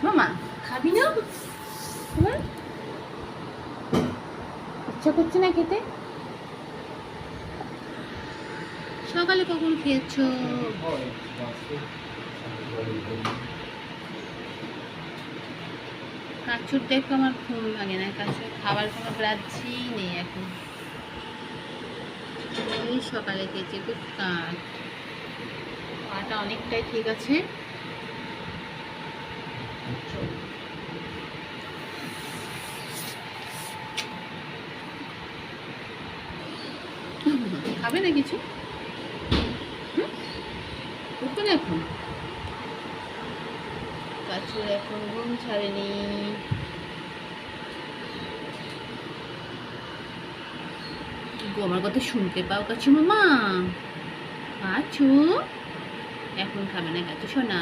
মামা খাবি না? তোমার ইচ্ছা করছে না খেতে? সকালে কখন খেয়েছো? কাঁচুর দেখো আমার ঘুম ভাঙে না, কাঁচুর খাবার কোনো গ্রাহ্যই নেই এখন। এই সকালে খেয়েছি খুব কাজ, পাটা অনেকটাই ঠিক আছে। খাবে না কিছু? উঠবে না এখন? কাঁচুর এখন ঘুম ছাড়েনি। গো আমার কথা শুনতে পাও কাচু মামা? কাচু এখন খাবে না কাচু সোনা।